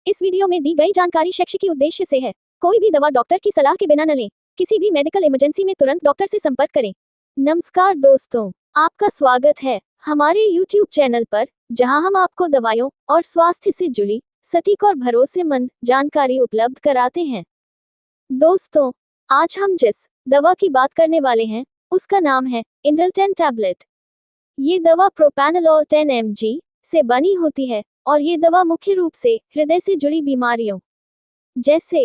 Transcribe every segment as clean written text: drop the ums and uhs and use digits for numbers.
इस वीडियो में दी गई जानकारी शैक्षिक उद्देश्य से है। कोई भी दवा डॉक्टर की सलाह के बिना न लें। किसी भी मेडिकल इमरजेंसी में तुरंत डॉक्टर से संपर्क करें। नमस्कार दोस्तों, आपका स्वागत है हमारे YouTube चैनल पर, जहां हम आपको दवाइयों और स्वास्थ्य से जुड़ी सटीक और भरोसेमंद जानकारी उपलब्ध कराते हैं। दोस्तों, आज हम जिस दवा की बात करने वाले हैं उसका नाम है इंडल 10 टैबलेट। ये दवा प्रोपैनोलोल 10 mg से बनी होती है और ये दवा मुख्य रूप से हृदय से जुड़ी बीमारियों जैसे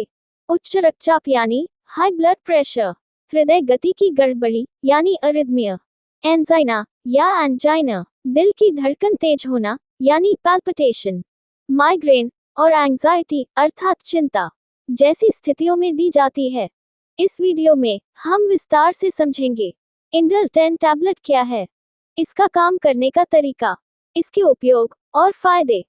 उच्च रक्तचाप यानी हाई ब्लड प्रेशर, हृदय गति की गड़बड़ी यानी अरिथमिया, एंजाइना या एंजाइना, दिल की धड़कन तेज होना यानी पैल्पिटेशन, माइग्रेन और एंजाइटी अर्थात चिंता जैसी स्थितियों में दी जाती है। इस वीडियो में हम विस्तार से समझेंगे इंडल 10 टैबलेट क्या है, इसका काम करने का तरीका, इसके उपयोग और फायदे,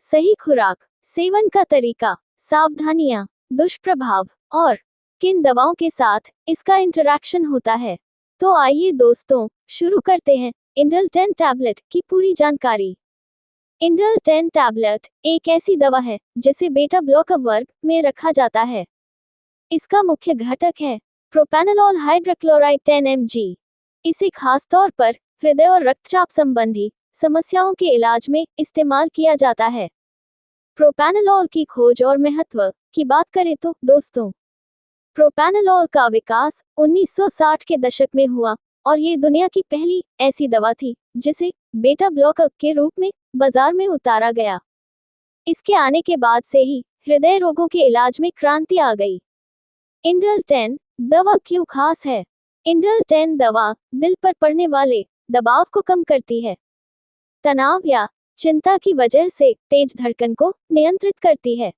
सही खुराक, सेवन का तरीका, सावधानियां, दुष्प्रभाव और किन दवाओं के साथ इसका इंटरैक्शन होता है। तो आइए दोस्तों, शुरू करते हैं इंडल 10 टैबलेट की पूरी जानकारी। इंडल 10 टैबलेट एक ऐसी दवा है जिसे बेटा ब्लॉकर वर्ग में रखा जाता है। इसका मुख्य घटक है प्रोपैनोलोल हाइड्रोक्लोराइड 10 mg। इसे खास तौर पर हृदय और रक्तचाप संबंधी समस्याओं के इलाज में इस्तेमाल किया जाता है। प्रोपैनोलोल की खोज और महत्व की बात करें तो दोस्तों, प्रोपैनोलोल का विकास 1960 के दशक में हुआ और ये दुनिया की पहली ऐसी दवा थी जिसे बेटा ब्लॉकर के रूप में बाजार में उतारा गया। इसके आने के बाद से ही हृदय रोगों के इलाज में क्रांति आ गई। इंडल 10 दवा क्यों खास है? इंडल 10 दवा दिल पर पड़ने वाले दबाव को कम करती है, तनाव या चिंता की वजह से तेज धड़कन को नियंत्रित करती है,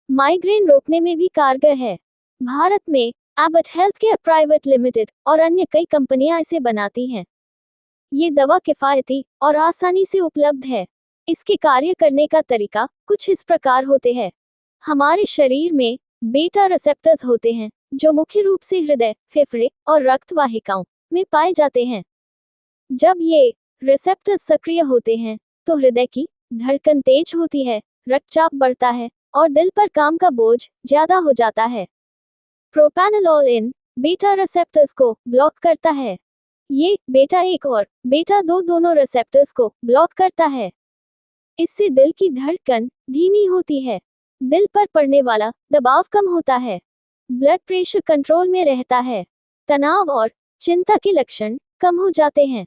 माइग्रेन रोकने में भी कारगर है। भारत में एबट हेल्थकेयर प्राइवेट लिमिटेड और अन्य कई कंपनियां इसे बनाती हैं। ये दवा किफायती और आसानी से उपलब्ध है। इसके कार्य करने का तरीका कुछ इस प्रकार होते हैं। हमारे शरीर में बीटा रिसेप्टर्स होते हैं जो मुख्य रूप से हृदय, फेफड़े और रक्त वाहिकाओं में पाए जाते हैं। जब ये रिसेप्टर्स सक्रिय होते हैं तो हृदय की धड़कन तेज होती है, रक्तचाप बढ़ता है और दिल पर काम का बोझ ज्यादा हो जाता है। प्रोपैनोलोल इन बीटा रिसेप्टर्स को ब्लॉक करता है। ये बीटा 1 और बीटा 2 दोनों रिसेप्टर्स को ब्लॉक करता है। इससे दिल की धड़कन धीमी होती है, दिल पर पड़ने वाला दबाव कम होता है, ब्लड प्रेशर कंट्रोल में रहता है, तनाव और चिंता के लक्षण कम हो जाते हैं।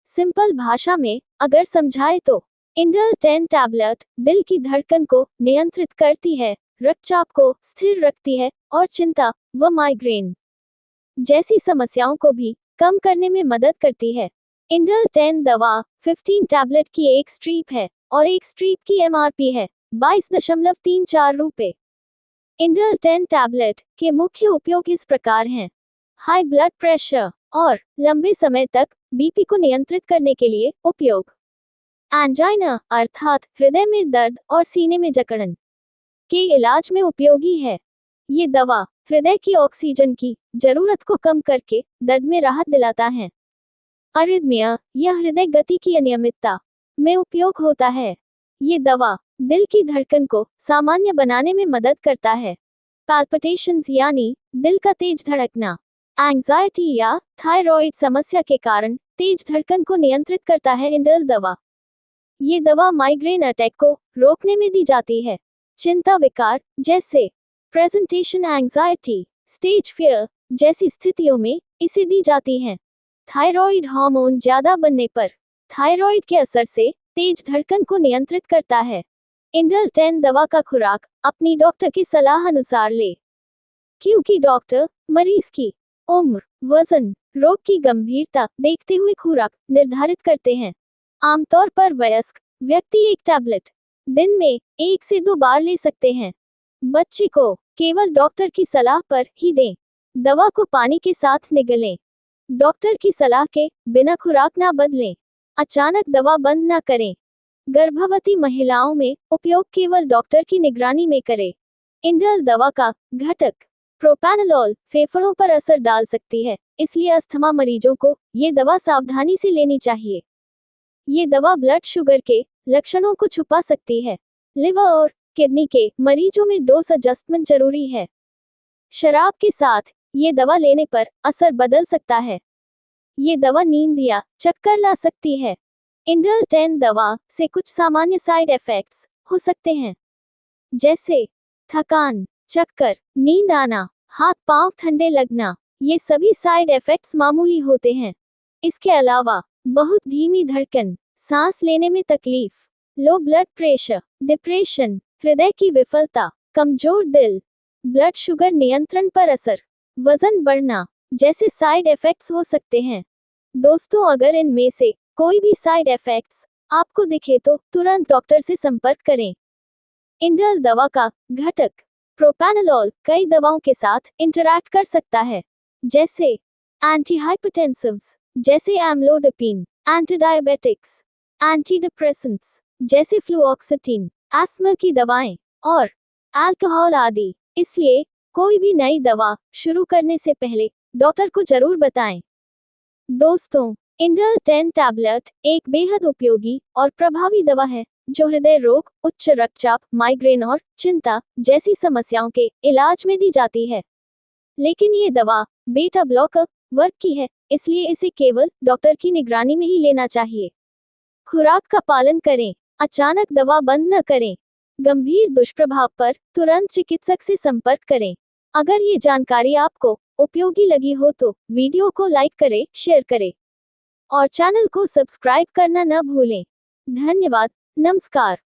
सिंपल भाषा में अगर समझाए तो इंडल 10 टैबलेट दिल की धड़कन को नियंत्रित करती है, रक्तचाप को स्थिर रखती है और चिंता व माइग्रेन जैसी समस्याओं को भी कम करने में मदद करती है। इंडल 10 दवा 15 टैबलेट की एक स्ट्रिप है और एक स्ट्रिप की MRP है 22.34 रुपए। इंडल 10 टैबलेट के मुख्य उपयोग इस प्रकार हैं। हाई ब्लड प्रेशर और लंबे समय तक बीपी को नियंत्रित करने के लिए उपयोग। एंजाइना अर्थात हृदय में दर्द और सीने में जकड़न के इलाज में उपयोगी है। ये दवा हृदय की ऑक्सीजन की जरूरत को कम करके दर्द में राहत दिलाता है। अरिथमिया या हृदय गति की अनियमितता में उपयोग होता है। ये दवा दिल की धड़कन को सामान्य बनाने में मदद करता है। पैल्पिटेशंस यानी दिल का तेज धड़कना, एंजाइटी या थायराइड समस्या के कारण तेज धड़कन को नियंत्रित करता है इंडल दवा। ये दवा माइग्रेन अटैक को रोकने में दी जाती है। चिंता विकार जैसे प्रेजेंटेशन एंजाइटी, स्टेज फियर जैसी स्थितियों में इसे दी जाती है। थायराइड हार्मोन ज्यादा बनने पर थायराइड के असर से तेज धड़कन को नियंत्रित करता है। इंडल 10 दवा का खुराक अपनी डॉक्टर की सलाह अनुसार ले, क्योंकि डॉक्टर मरीज की उम्र, वजन, रोग की गंभीरता देखते हुए खुराक निर्धारित करते हैं। आमतौर पर वयस्क व्यक्ति एक टैबलेट दिन में 1 से 2 बार ले सकते हैं। बच्चे को केवल डॉक्टर की सलाह पर ही दें। दवा को पानी के साथ निगलें। डॉक्टर की सलाह के बिना खुराक ना बदलें। अचानक दवा बंद ना करें। गर्भवती महिलाओं में उपयोग केवल डॉक्टर की निगरानी में करें। इंडल दवा का घटक प्रोपैनोलोल फेफड़ों पर असर डाल सकती है, इसलिए अस्थमा मरीजों को ये दवा सावधानी से लेनी चाहिए। ये दवा ब्लड शुगर के लक्षणों को छुपा सकती है। लिवर और किडनी के मरीजों में डोज एडजस्टमेंट जरूरी है। शराब के साथ ये दवा लेने पर असर बदल सकता है। ये दवा नींद या चक्कर ला सकती है। इंडल 10 दवा से कुछ सामान्य साइड इफेक्ट्स हो सकते हैं, जैसे थकान, चक्कर, नींद आना, हाथ पांव ठंडे लगना। ये सभी साइड इफेक्ट्स मामूली होते हैं। इसके अलावा बहुत धीमी धड़कन, सांस लेने में तकलीफ, लो ब्लड प्रेशर, डिप्रेशन, हृदय की विफलता, कमजोर दिल, ब्लड शुगर नियंत्रण पर असर, वजन बढ़ना जैसे साइड इफेक्ट्स हो सकते हैं। दोस्तों, अगर इनमें से कोई भी साइड इफेक्ट्स आपको दिखे तो तुरंत डॉक्टर से संपर्क करें। इंडल दवा का घटक प्रोपानोलोल कई दवाओं के साथ इंटरैक्ट कर सकता है, जैसे एंटीहाइपरटेंसिव्स जैसे एम्लोडापिन, एंटीडायबिटिक्स, एंटीडिप्रेसेंट्स जैसे फ्लुओक्सेटिन, एस्मा की दवाएं और अल्कोहल आदि। इसलिए कोई भी नई दवा शुरू करने से पहले डॉक्टर को जरूर बताएं। दोस्तों, इंडल 10 टैबलेट एक बेहद उपयोगी और प्रभावी दवा है जो हृदय रोग, उच्च रक्तचाप, माइग्रेन और चिंता जैसी समस्याओं के इलाज में दी जाती है। लेकिन ये दवा बीटा ब्लॉकर वर्ग की है, इसलिए इसे केवल डॉक्टर की निगरानी में ही लेना चाहिए। खुराक का पालन करें, अचानक दवा बंद न करें। गंभीर दुष्प्रभाव पर तुरंत चिकित्सक से संपर्क करें। अगर ये जानकारी आपको उपयोगी लगी हो तो वीडियो को लाइक करें, शेयर करें और चैनल को सब्सक्राइब करना न भूलें। धन्यवाद। नमस्कार।